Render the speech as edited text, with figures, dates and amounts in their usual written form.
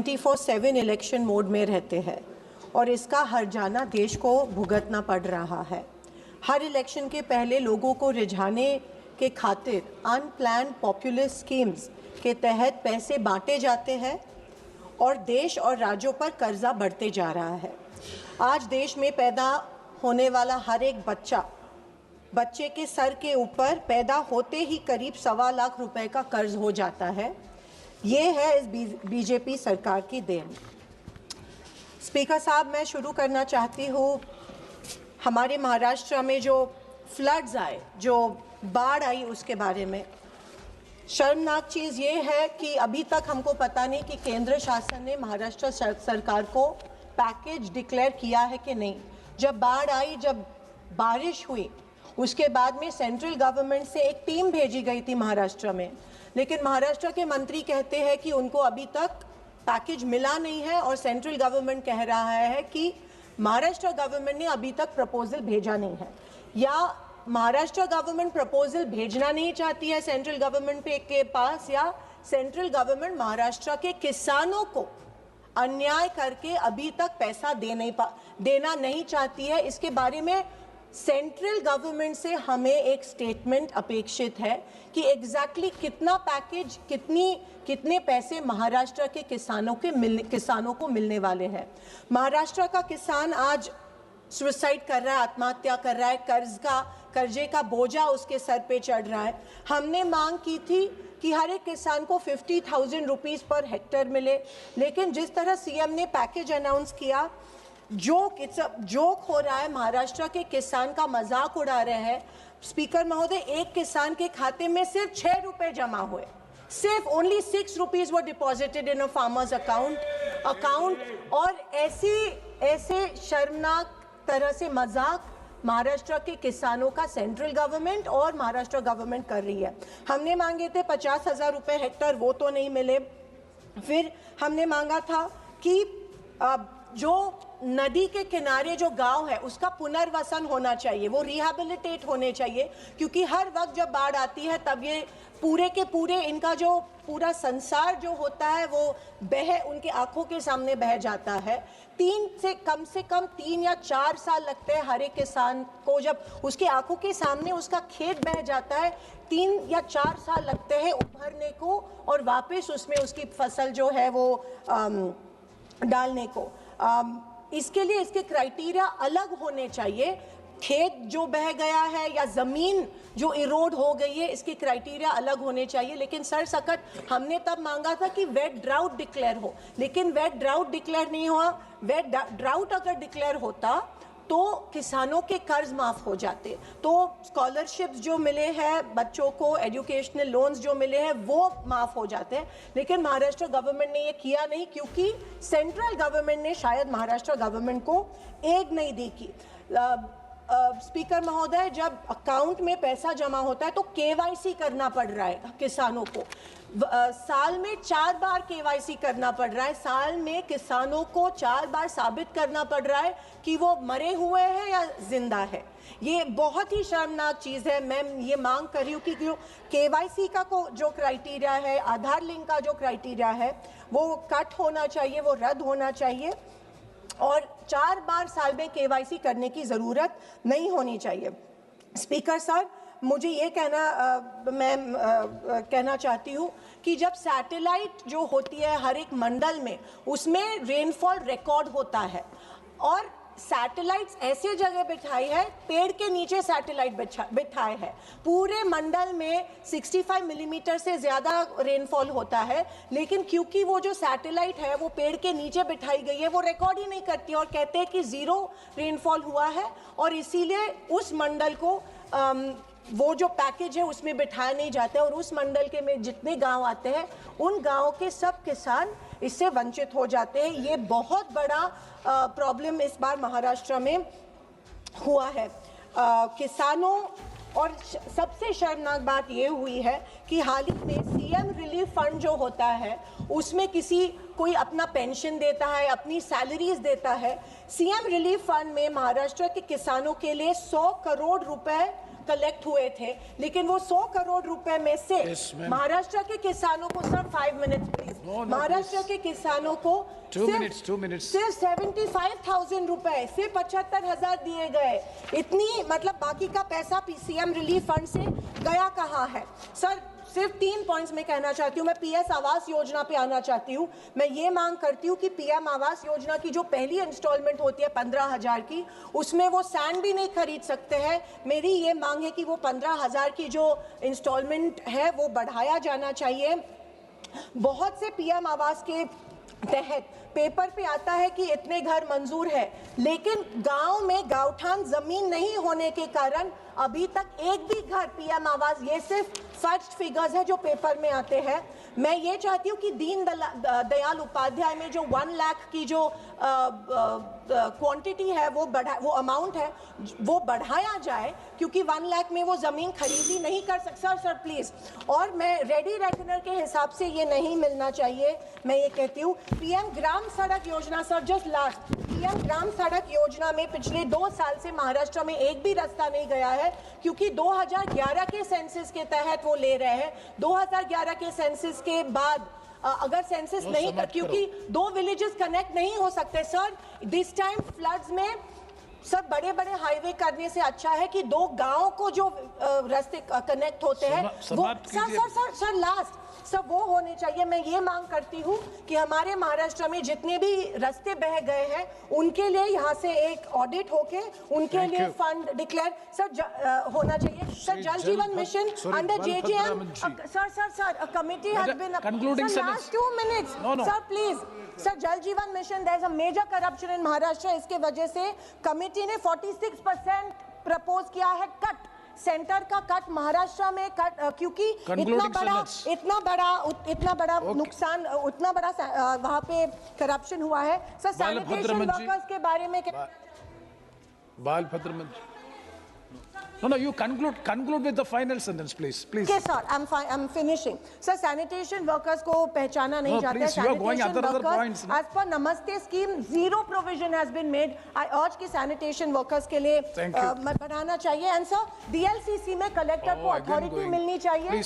24/7 election mode में रहते हैं और इसका हर जाना देश को भुगतना पड़ रहा है। हर इलेक्शन के पहले लोगों को रिझाने के खातिर अनप्लान पॉपुलिस्ट स्कीम्स के तहत पैसे बांटे जाते हैं और देश और राज्यों पर कर्जा बढ़ते जा रहा है। आज देश में पैदा होने वाला हर एक बच्चे के सर के ऊपर पैदा होते ही करीब 1.25 लाख रुपए का कर्ज हो जाता है। ये है इस बीजेपी सरकार की देन। स्पीकर साहब, मैं शुरू करना चाहती हूँ हमारे महाराष्ट्र में जो फ्लड्स आए, जो बाढ़ आई, उसके बारे में। शर्मनाक चीज़ ये है कि अभी तक हमको पता नहीं कि केंद्र शासन ने महाराष्ट्र सरकार को पैकेज डिक्लेयर किया है कि नहीं। जब बाढ़ आई, जब बारिश हुई, उसके बाद में सेंट्रल गवर्नमेंट से एक टीम भेजी गई थी महाराष्ट्र में, लेकिन महाराष्ट्र के मंत्री कहते हैं कि उनको अभी तक पैकेज मिला नहीं है और सेंट्रल गवर्नमेंट कह रहा है कि महाराष्ट्र गवर्नमेंट ने अभी तक प्रपोजल भेजा नहीं है, या महाराष्ट्र गवर्नमेंट प्रपोजल भेजना नहीं चाहती है सेंट्रल गवर्नमेंट के पास, या सेंट्रल गवर्नमेंट महाराष्ट्र के किसानों को अन्याय करके अभी तक पैसा देना नहीं चाहती है। इसके बारे में सेंट्रल गवर्नमेंट से हमें एक स्टेटमेंट अपेक्षित है कि एग्जैक्टली कितना पैकेज, कितने पैसे महाराष्ट्र के किसानों को मिलने वाले हैं। महाराष्ट्र का किसान आज सुसाइड कर रहा है, आत्महत्या कर रहा है, कर्जे का बोझा उसके सर पे चढ़ रहा है। हमने मांग की थी कि हर एक किसान को 50,000 रुपीज़ पर हेक्टेयर मिले, लेकिन जिस तरह सीएम ने पैकेज अनाउंस किया, जोक हो रहा है, महाराष्ट्र के किसान का मजाक उड़ा रहे हैं। स्पीकर महोदय, एक किसान के खाते में सिर्फ 6 रुपए जमा हुए, सिर्फ only 6 rupees were deposited in a farmers account. और ऐसे शर्मनाक तरह से मजाक महाराष्ट्र के किसानों का सेंट्रल गवर्नमेंट और महाराष्ट्र गवर्नमेंट कर रही है। हमने मांगे थे 50,000 रुपए हेक्टेयर, वो तो नहीं मिले। फिर हमने मांगा था कि जो नदी के किनारे जो गांव है उसका पुनर्वसन होना चाहिए, वो रिहैबिलिटेट होने चाहिए, क्योंकि हर वक्त जब बाढ़ आती है तब ये पूरे के पूरे इनका जो पूरा संसार जो होता है वो उनके आंखों के सामने बह जाता है। कम से कम 3 या 4 साल लगते हैं हर एक किसान को, जब उसकी आंखों के सामने उसका खेत बह जाता है 3 या 4 साल लगते हैं उभरने को और वापस उसमें उसकी फसल जो है वो डालने को। इसके लिए इसके क्राइटेरिया अलग होने चाहिए। खेत जो बह गया है या ज़मीन जो इरोड हो गई है, इसके क्राइटेरिया अलग होने चाहिए। लेकिन सरसकट हमने तब मांगा था कि वेट ड्राउट डिक्लेयर हो, लेकिन वेट ड्राउट डिक्लेयर नहीं हुआ। वेट ड्राउट अगर डिक्लेयर होता तो किसानों के कर्ज माफ़ हो जाते, तो स्कॉलरशिप्स जो मिले हैं बच्चों को, एजुकेशनल लोन्स जो मिले हैं वो माफ़ हो जाते हैं। लेकिन महाराष्ट्र गवर्नमेंट ने ये किया नहीं, क्योंकि सेंट्रल गवर्नमेंट ने शायद महाराष्ट्र गवर्नमेंट को एड नहीं दी की। स्पीकर महोदय, जब अकाउंट में पैसा जमा होता है तो केवाईसी करना पड़ रहा है किसानों को। साल में 4 बार केवाईसी करना पड़ रहा है। साल में किसानों को 4 बार साबित करना पड़ रहा है कि वो मरे हुए हैं या जिंदा है। ये बहुत ही शर्मनाक चीज़ है। मैं ये मांग कर रही हूँ कि जो केवाईसी का जो क्राइटेरिया है, आधार लिंक का जो क्राइटेरिया है, वो कट होना चाहिए, वो रद्द होना चाहिए और 4 बार साल में केवाईसी करने की ज़रूरत नहीं होनी चाहिए। स्पीकर साहब, मुझे ये कहना चाहती हूँ कि जब सैटेलाइट जो होती है हर एक मंडल में, उसमें रेनफॉल रिकॉर्ड होता है और सैटेलाइट्स ऐसे जगह बिठाई है, पेड़ के नीचे सैटेलाइट बिठाए है। पूरे मंडल में 65 मिलीमीटर से ज़्यादा रेनफॉल होता है, लेकिन क्योंकि वो जो सैटेलाइट है वो पेड़ के नीचे बिठाई गई है, वो रिकॉर्ड ही नहीं करती और कहते हैं कि 0 रेनफॉल हुआ है और इसीलिए उस मंडल को वो जो पैकेज है उसमें बिठाया नहीं जाता है और उस मंडल के में जितने गांव आते हैं उन गांवों के सब किसान इससे वंचित हो जाते हैं। ये बहुत बड़ा प्रॉब्लम इस बार महाराष्ट्र में हुआ है किसानों। और सबसे शर्मनाक बात ये हुई है कि हाल ही में सीएम रिलीफ फंड जो होता है उसमें कोई अपना पेंशन देता है, अपनी सैलरीज देता है। सीएम रिलीफ फंड में महाराष्ट्र के किसानों के लिए 100 करोड़ रुपए कलेक्ट हुए थे, लेकिन वो 100 करोड़ रुपए में से Yes, ma'am. महाराष्ट्र के किसानों को, sir 5 minutes please, No, Maharashtra के किसानों को 2 minutes. सिर्फ 75,000 रुपए, सिर्फ 75,000 दिए गए। इतनी मतलब बाकी का पैसा सीएम रिलीफ फंड से गया कहाँ है? सर सिर्फ 3 पॉइंट्स में कहना चाहती हूँ। मैं पीएस आवास योजना पे आना चाहती हूँ। मैं ये मांग करती हूँ कि पीएम आवास योजना की जो पहली इंस्टॉलमेंट होती है 15,000 की, उसमें वो सैंड भी नहीं खरीद सकते हैं। मेरी ये मांग है कि वो 15,000 की जो इंस्टॉलमेंट है वो बढ़ाया जाना चाहिए। बहुत से पीएम आवास के तहत पेपर पे आता है कि इतने घर मंजूर है, लेकिन गांव में गांवठान जमीन नहीं होने के कारण अभी तक एक भी घर पीएम आवास, ये सिर्फ फर्स्ट फिगर्स है जो पेपर में आते हैं। मैं ये चाहती हूँ कि दीन दयाल उपाध्याय में जो 1 लाख की जो क्वांटिटी है वो अमाउंट है वो बढ़ाया जाए, क्योंकि 1 लाख में वो जमीन खरीदी नहीं कर सकता। सर प्लीज, और मैं रेडी रेकनर के हिसाब से ये नहीं मिलना चाहिए। मैं ये कहती हूँ पीएम ग्राम सड़क योजना, सर जस्ट लास्ट, पीएम ग्राम सड़क योजना में पिछले 2 साल से महाराष्ट्र में एक भी रास्ता नहीं गया है, क्योंकि 2011 के सेंसस के तहत वो ले रहे हैं। 2011 के सेंसस के बाद अगर सेंसस नहीं कर, क्योंकि 2 विलेजेस कनेक्ट नहीं हो सकते सर। दिस टाइम फ्लड्स में सर बड़े बड़े हाईवे करने से अच्छा है कि 2 गांव को जो रास्ते कनेक्ट होते हैं वो सर लास्ट सर वो होने चाहिए। मैं ये मांग करती हूँ कि हमारे महाराष्ट्र में जितने भी रास्ते बह गए हैं उनके लिए यहाँ से एक ऑडिट होके उनके लिए फंड डिक्लेयर सर होना चाहिए। Sir Jal Jeevan mission under JJM sir committee has been last 2 minutes sir please sir Jal Jeevan mission there is a major corruption in Maharashtra. इसके वजह से कमिटी ने 46% प्रपोज किया है कट, सेंटर का कट महाराष्ट्र में कट, क्योंकि इतना बड़ा नुकसान, उतना बड़ा वहाँ पे करप्शन हुआ है। सर सैनिटेशन वर्कर्स के बारे में बालभद्र मंत्री, no, you conclude with the final sentence, please. Okay, sir, I'm finishing. Sir, sanitation workers को पहचाना नहीं जाता है। You are going other points. As per Namaste scheme, 0 provision has been made. I urge कि sanitation workers के लिए बढ़ाना चाहिए। And sir, DLCC में कलेक्टर को अथॉरिटी मिलनी चाहिए।